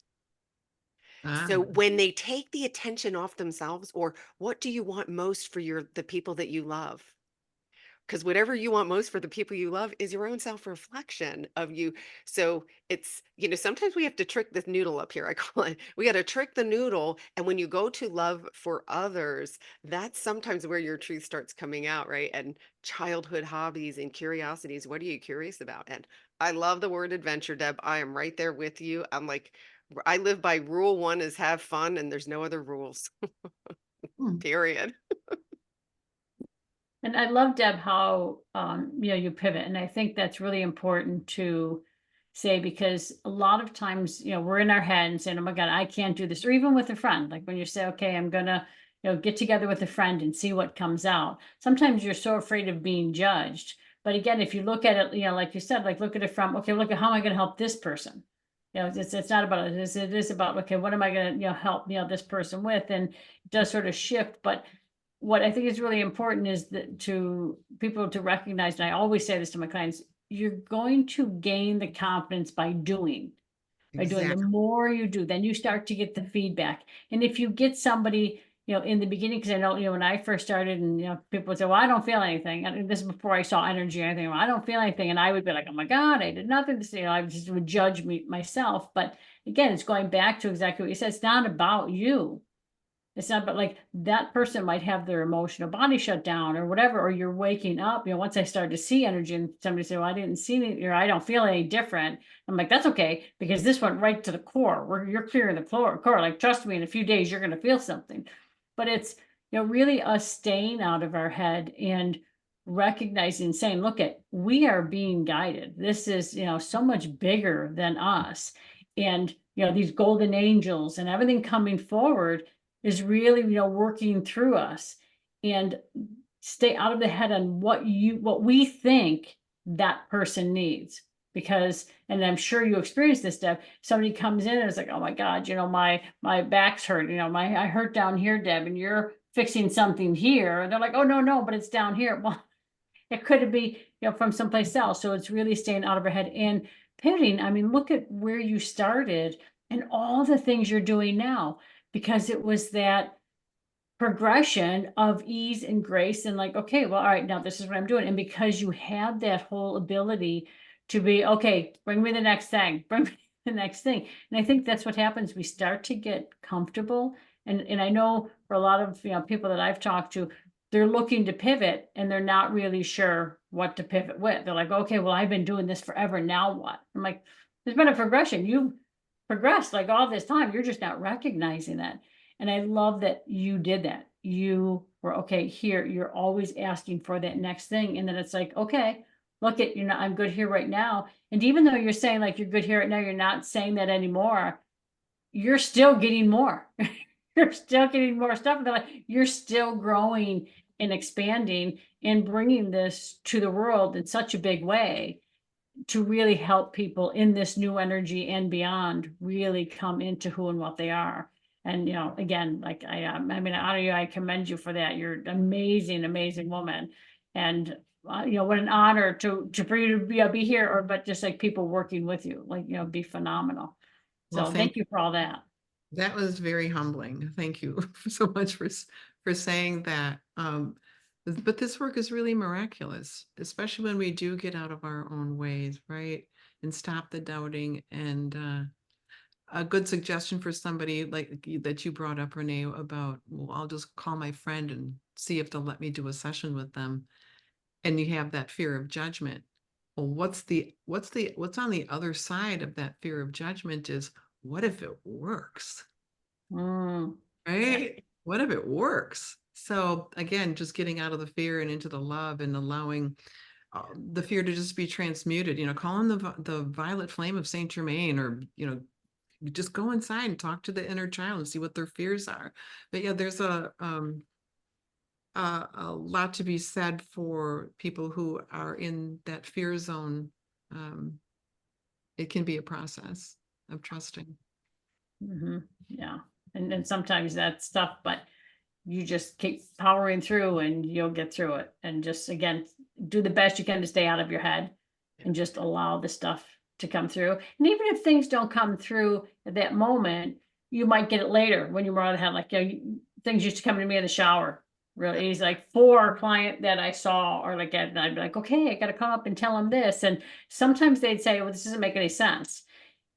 Speaker 2: Ah.
Speaker 1: So when they take the attention off themselves, or what do you want most for the people that you love? Because whatever you want most for the people you love is your own self-reflection of you. So it's, sometimes we have to trick this noodle up here. I call it, we got to trick the noodle. And when you go to love for others, that's sometimes where your truth starts coming out, right? And childhood hobbies and curiosities. What are you curious about? And I love the word adventure, Deb. I am right there with you. I'm like, I live by rule one is have fun, and there's no other rules,
Speaker 2: Hmm.
Speaker 1: period.
Speaker 3: And I love, Deb, how, you pivot. And I think that's really important to say, because a lot of times, we're in our head and saying, oh my God, I can't do this. Or even with a friend, like when you say, okay, I'm gonna, get together with a friend and see what comes out. Sometimes you're so afraid of being judged. But again, if you look at it, like you said, like look at it from, okay, look at how am I gonna help this person? It's not about it. It is about, okay, what am I gonna, help, this person with? And it does sort of shift. But what I think is really important is that to people to recognize, and I always say this to my clients, you're going to gain the confidence by doing. By doing, the
Speaker 2: Exactly.
Speaker 3: more you do, then you start to get the feedback. And if you get somebody, in the beginning, because I know, when I first started, and people would say, well, I don't feel anything. And this is before I saw energy or anything. Well, I don't feel anything. And I would be like, oh my God, I did nothing to say. I just would judge myself. But again, it's going back to exactly what you said. It's not about you. It's not, but like that person might have their emotional body shut down or whatever, or you're waking up. Once I started to see energy and somebody said, well, I didn't see any, or I don't feel any different. I'm like, that's okay, because this went right to the core where you're clearing the core. Like, trust me, in a few days, you're going to feel something. But it's, really us staying out of our head and recognizing, saying, look, we are being guided. This is, so much bigger than us. And, these golden angels and everything coming forward is really, working through us. And stay out of the head on what we think that person needs. Because, and I'm sure you experienced this, Deb, somebody comes in and it's like, oh my God, my back's hurt, I hurt down here, Deb, and you're fixing something here. And they're like, oh no, but it's down here. Well, it could be, from someplace else. So it's really staying out of our head and pivoting. I mean, look at where you started and all the things you're doing now, because it was that progression of ease and grace and like, okay, well, all right, now this is what I'm doing. And because you had that whole ability to be, okay, bring me the next thing, bring me the next thing. And I think that's what happens. We start to get comfortable. And I know for a lot of, people that I've talked to, they're looking to pivot and they're not really sure what to pivot with. They're like, okay, well, I've been doing this forever. Now what? I'm like, there's been a progression. You've progressed like all this time. You're just not recognizing that. And I love that you did that. You were, okay, here, you're always asking for that next thing. And then it's like, okay, look at, I'm good here right now. And even though you're saying like, you're good here right now, you're not saying that anymore. You're still getting more. You're still getting more stuff. And they're like, you're still growing and expanding and bringing this to the world in such a big way to really help people in this new energy and beyond really come into who and what they are. And, again, like I mean, I honor you. I commend you for that. You're an amazing, amazing woman. And, what an honor for you to be here, but just like people working with you, like, be phenomenal.
Speaker 2: Well,
Speaker 3: So thank you for all that.
Speaker 2: that was very humbling. Thank you so much for saying that. But this work is really miraculous, especially when we do get out of our own ways, right? And stop the doubting. And a good suggestion for somebody like that you brought up, Renee, about, well, I'll just call my friend and see if they'll let me do a session with them. And you have that fear of judgment. Well, what's on the other side of that fear of judgment is, what if it works?
Speaker 3: Mm.
Speaker 2: Right? What if it works? So again, just getting out of the fear and into the love and allowing the fear to just be transmuted, call on the violet flame of Saint Germain, or, just go inside and talk to the inner child and see what their fears are. But yeah, there's a lot to be said for people who are in that fear zone. It can be a process of trusting.
Speaker 3: Mm-hmm. Yeah. And then sometimes that's tough, but you just keep powering through and you'll get through it. And just, again, do the best you can to stay out of your head and just allow the stuff to come through. And even if things don't come through at that moment, you might get it later when you're more out of the head. Like, things used to come to me in the shower really easy. Like, for a client that I saw, or like, and I'd be like, okay, I got to come up and tell them this. And sometimes they'd say, well, this doesn't make any sense.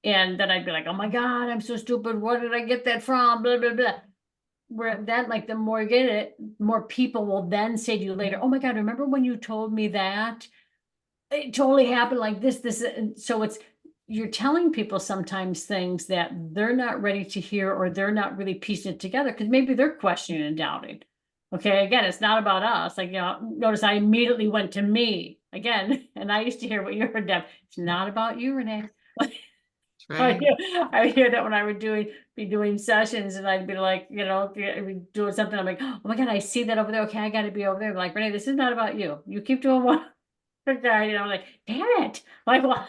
Speaker 3: And then I'd be like, oh my God, I'm so stupid. Where did I get that from? Blah, blah, blah. Where then, like, the more you get it, more people will then say to you later, oh my God, remember when you told me that? It totally happened like this. And so you're telling people sometimes things that they're not ready to hear, or they're not really piecing it together because maybe they're questioning and doubting. Okay, again, it's not about us. Like, notice I immediately went to me again, and I used to hear what you heard, Deb. It's not about you, Renee.
Speaker 2: Right.
Speaker 3: I hear that when I would be doing sessions, and I'd be like, doing something. I'm like, oh my God, I see that over there. Okay, I got to be over there. Like, Renee, this is not about you. You keep doing what. I'm like, damn it. Like, what?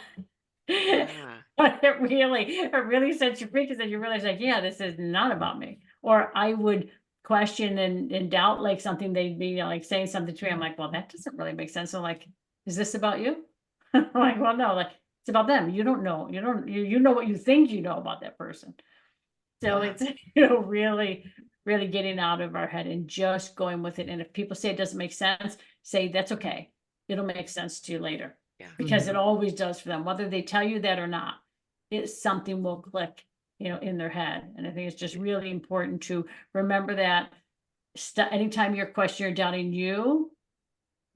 Speaker 1: Yeah.
Speaker 3: But it really sets you free, because then you realize, like, yeah, this is not about me. Or I would question and doubt, like, something they'd be, like, saying something to me. I'm like, well, that doesn't really make sense. So, like, is this about you? I'm like, well, no, like, it's about them. You don't know. You know what you think you know about that person. So
Speaker 1: Yeah.
Speaker 3: it's, really, really getting out of our head and just going with it. And if people say it doesn't make sense, say that's okay. It'll make sense to you later,
Speaker 1: Yeah.
Speaker 3: because it always does for them, whether they tell you that or not. It's something will click, in their head. And I think it's just really important to remember that anytime you're questioning or doubting you,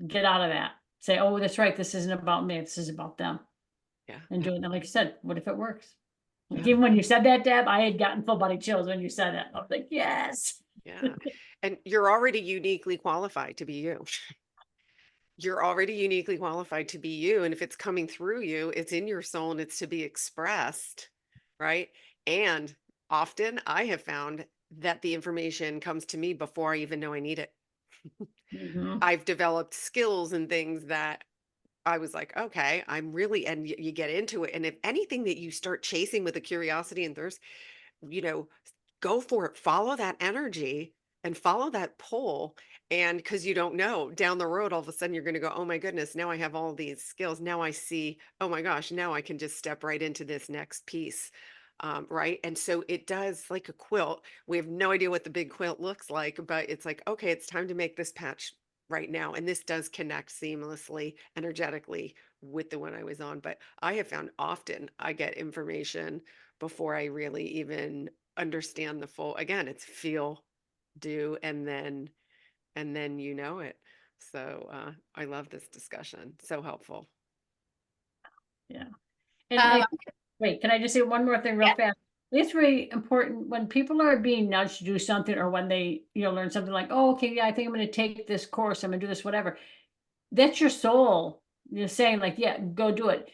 Speaker 3: get out of that. Say, oh, that's right. This isn't about me. This is about them.
Speaker 1: Yeah.
Speaker 3: And doing that, like you said, what if it works? Like,
Speaker 1: Yeah.
Speaker 3: even when you said that, Deb, I had gotten full body chills when you said that. I was like, yes.
Speaker 1: Yeah. And you're already uniquely qualified to be you. You're already uniquely qualified to be you. And if it's coming through you, it's in your soul and it's to be expressed. Right. And often I have found that the information comes to me before I even know I need it.
Speaker 3: Mhm.
Speaker 1: I've developed skills and things that I was like, okay, I'm really, and you get into it. And if anything that you start chasing with a curiosity and thirst, you know, go for it, follow that energy and follow that pull. And because you don't know down the road, all of a sudden you're going to go, oh my goodness, now I have all these skills. Now I see, oh my gosh, now I can just step right into this next piece. Right. And so it does, like a quilt. We have no idea what the big quilt looks like, but it's like, okay, it's time to make this patch right now. And this does connect seamlessly, energetically with the one I was on. But I have found often I get information before I really even understand the full, again, it's feel, do, and then you know it. So I love this discussion. So helpful.
Speaker 3: Yeah. And,
Speaker 4: Um,
Speaker 3: wait, can I just say one more thing real
Speaker 4: yeah.
Speaker 3: fast? It's really important when people are being nudged to do something, or when they, learn something like, oh, okay, yeah, I think I'm going to take this course. I'm going to do this, whatever. That's your soul. You're saying, like, yeah, go do it.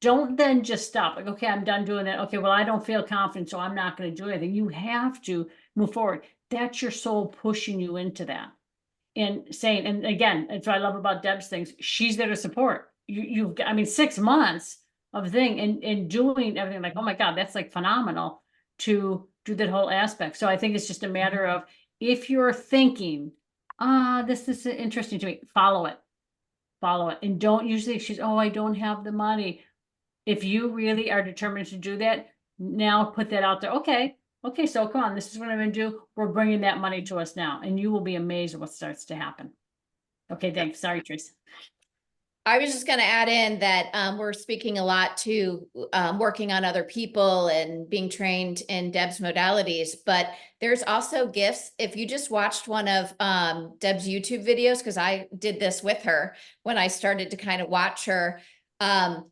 Speaker 3: Don't then just stop. Like, okay, I'm done doing that. Okay, well, I don't feel confident, so I'm not going to do anything. You have to move forward. That's your soul pushing you into that. And saying, and again, that's what I love about Deb's things. She's there to support you. I mean, 6 months of thing, and doing everything, like, oh my God, that's like phenomenal to do that whole aspect. So I think it's just a matter of, if you're thinking, this is interesting to me, follow it. And don't use the excuse, oh, I don't have the money. If you really are determined to do that, now put that out there. Okay, so come on, this is what I'm gonna do. We're bringing that money to us now, and you will be amazed at what starts to happen. Okay,
Speaker 1: Yep.
Speaker 3: thanks. Sorry, Trace.
Speaker 4: I was just going to add in that we're speaking a lot to working on other people and being trained in Deb's modalities, but there's also gifts. If you just watched one of Deb's YouTube videos, because I did this with her when I started to kind of watch her. I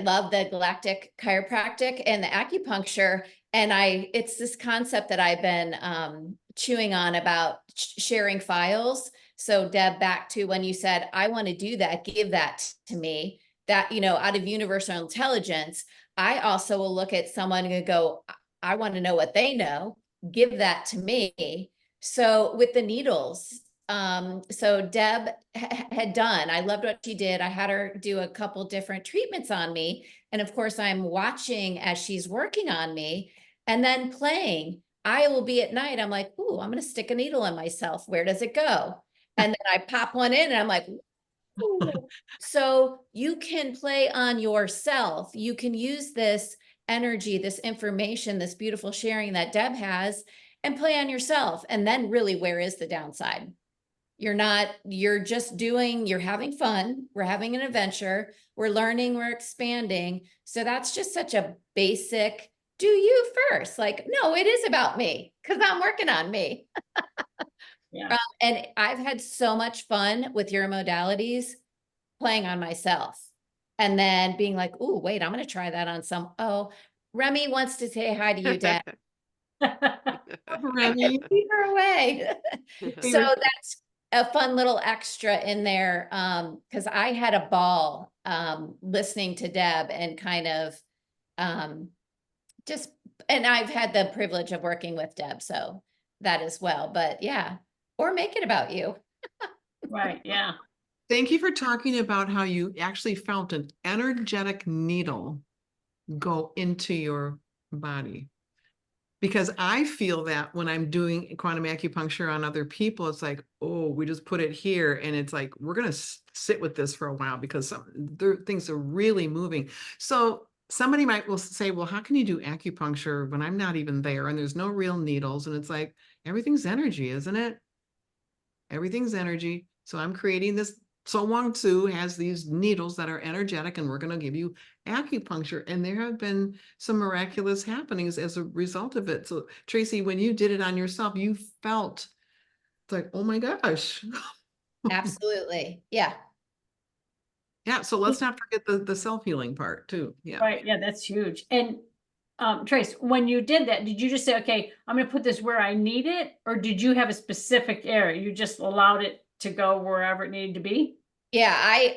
Speaker 4: love the galactic chiropractic and the acupuncture. And it's this concept that I've been chewing on about sharing files. So Deb, back to when you said, I want to do that, give that to me, that, out of universal intelligence, I also will look at someone and go, I want to know what they know, give that to me. So with the needles, so Deb had done, I loved what she did. I had her do a couple different treatments on me. And of course I'm watching as she's working on me and then playing. I will be at night. I'm like, ooh, I'm going to stick a needle in myself. Where does it go? And then I pop one in and I'm like, ooh. So you can play on yourself. You can use this energy, this information, this beautiful sharing that Deb has, and play on yourself. And then really, where is the downside? You're just you're having fun. We're having an adventure. We're learning, we're expanding. So that's just such a basic, do you first. Like, no, it is about me because I'm working on me.
Speaker 3: Yeah.
Speaker 4: And I've had so much fun with your modalities playing on myself and then being like, oh, wait, I'm going to try that on oh, Remy wants to say hi to you, Dad.
Speaker 2: Remy.
Speaker 4: Keep her away. So
Speaker 2: Favorite.
Speaker 4: that's a fun little extra in there. Because I had a ball listening to Deb and kind of um just, and I've had the privilege of working with Deb, so that as well. But yeah, or make it about you.
Speaker 3: Right, yeah.
Speaker 2: Thank you for talking about how you actually felt an energetic needle go into your body. Because I feel that when I'm doing quantum acupuncture on other people, it's like, oh, we just put it here. And it's like, we're going to sit with this for a while because things are really moving. So somebody will say, well, how can you do acupuncture when I'm not even there and there's no real needles? And it's like, everything's energy, isn't it? Everything's energy. So I'm creating this. So Wang Tzu has these needles that are energetic, and we're going to give you acupuncture. And there have been some miraculous happenings as a result of it. So Tracy, when you did it on yourself, you felt like, oh my gosh.
Speaker 4: Absolutely. Yeah.
Speaker 2: Yeah. So let's not forget the self-healing part too. Yeah.
Speaker 3: Right, yeah, that's huge. And Trace, when you did that, did you just say, okay, I'm gonna put this where I need it? Or did you have a specific area? You just allowed it to go wherever it needed to be?
Speaker 4: Yeah, I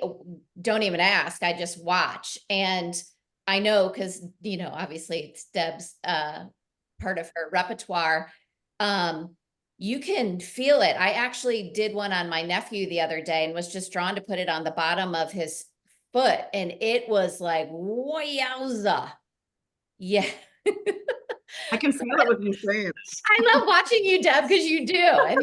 Speaker 4: don't even ask. I just watch. And I know because, obviously it's Deb's part of her repertoire. You can feel it. I actually did one on my nephew the other day and was just drawn to put it on the bottom of his foot. And it was like, wowza. Yeah.
Speaker 2: I can feel it with you saying it.
Speaker 4: I love watching you, Deb, because you do.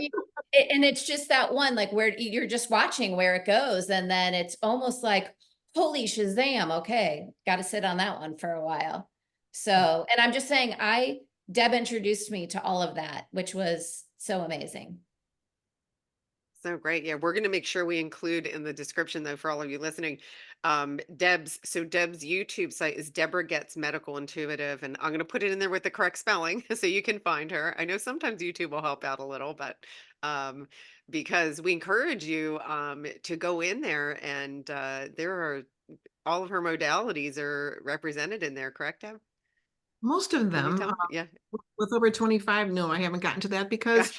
Speaker 4: And it's just that one, like where you're just watching where it goes. And then it's almost like, holy Shazam. Okay. Got to sit on that one for a while. So, and I'm just saying, Deb introduced me to all of that, which was so amazing.
Speaker 1: So great. Yeah, we're going to make sure we include in the description, though, for all of you listening, Deb's YouTube site is Deborah Goetz Medical Intuitive, and I'm going to put it in there with the correct spelling so you can find her. I know sometimes YouTube will help out a little, but um, because we encourage you to go in there, and there are all of her modalities are represented in there, correct, Deb?
Speaker 2: Most of
Speaker 1: Can you
Speaker 2: them,
Speaker 1: tell? Yeah.
Speaker 2: with over 25, no, I haven't gotten to that because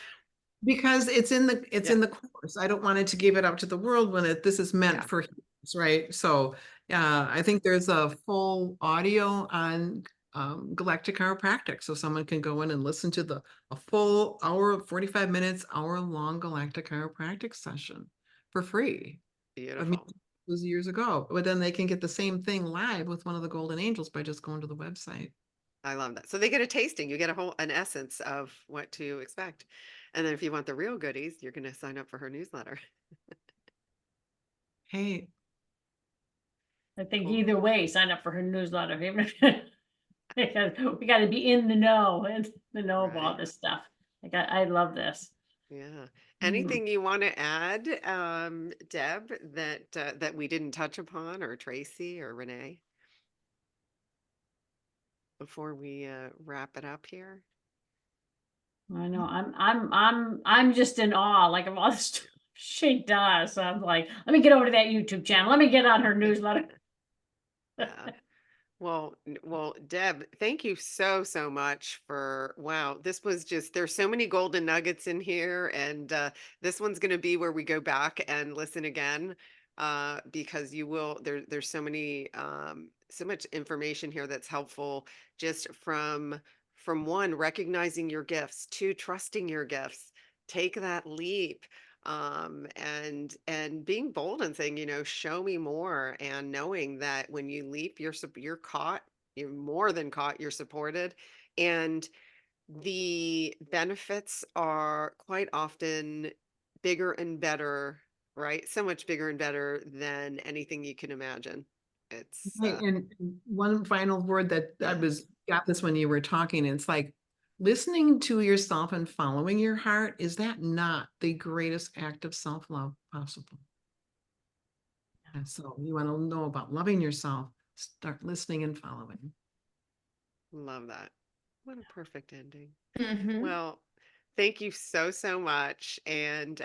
Speaker 1: Gotcha.
Speaker 2: it's in the
Speaker 1: Yeah.
Speaker 2: course. I don't want it to give it up to the world when this is meant
Speaker 1: Yeah.
Speaker 2: for humans, right? So I think there's a full audio on galactic chiropractic, so someone can go in and listen to a full hour, 45 minutes, hour-long galactic chiropractic session for free. I mean,
Speaker 1: Beautiful.
Speaker 2: it was years ago, but then they can get the same thing live with one of the golden angels by just going to the website.
Speaker 1: I love that. So they get a tasting. You get an essence of what to expect. And then if you want the real goodies, you're going to sign up for her newsletter.
Speaker 2: Hey,
Speaker 3: I think
Speaker 1: Cool.
Speaker 3: either way, sign up for her newsletter, because we gotta be in the know and the know of all
Speaker 1: Right.
Speaker 3: this stuff. Like I love this.
Speaker 1: Yeah.
Speaker 3: Mm.
Speaker 1: Anything you want to add, Deb, that we didn't touch upon, or Tracy or Renee, before we wrap it up here?
Speaker 3: I know. I'm just in awe, like of all the stuff she does. I'm like, let me get over to that YouTube channel. Let me get on her newsletter.
Speaker 1: Yeah. Well, Deb, thank you so much for, wow, this was just, there's so many golden nuggets in here, and this one's going to be where we go back and listen again, because there's so much information here that's helpful, just from one, recognizing your gifts, two, trusting your gifts, take that leap, and being bold and saying, show me more, and knowing that when you leap, you're caught, you're more than caught, you're supported, and the benefits are quite often bigger and better, right? So much bigger and better than anything you can imagine. It's
Speaker 2: right, and one final word that I
Speaker 1: yeah.
Speaker 2: got this when you were talking, it's like listening to yourself and following your heart. Is that not the greatest act of self-love possible? And so you want to know about loving yourself, start listening and following.
Speaker 1: Love that. What a perfect ending.
Speaker 4: Mhm.
Speaker 1: Well, thank you so much. And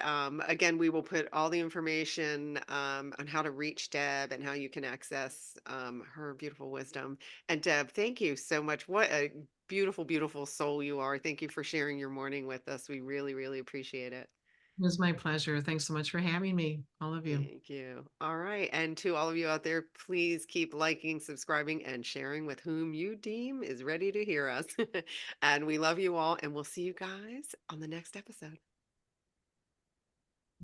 Speaker 1: again, we will put all the information on how to reach Deb and how you can access her beautiful wisdom. And Deb, thank you so much. What a beautiful, beautiful soul you are. Thank you for sharing your morning with us. We really, really appreciate it.
Speaker 2: It was my pleasure. Thanks so much for having me, all of you.
Speaker 1: Thank you. All right. And to all of you out there, please keep liking, subscribing, and sharing with whom you deem is ready to hear us. And we love you all, and we'll see you guys on the next episode.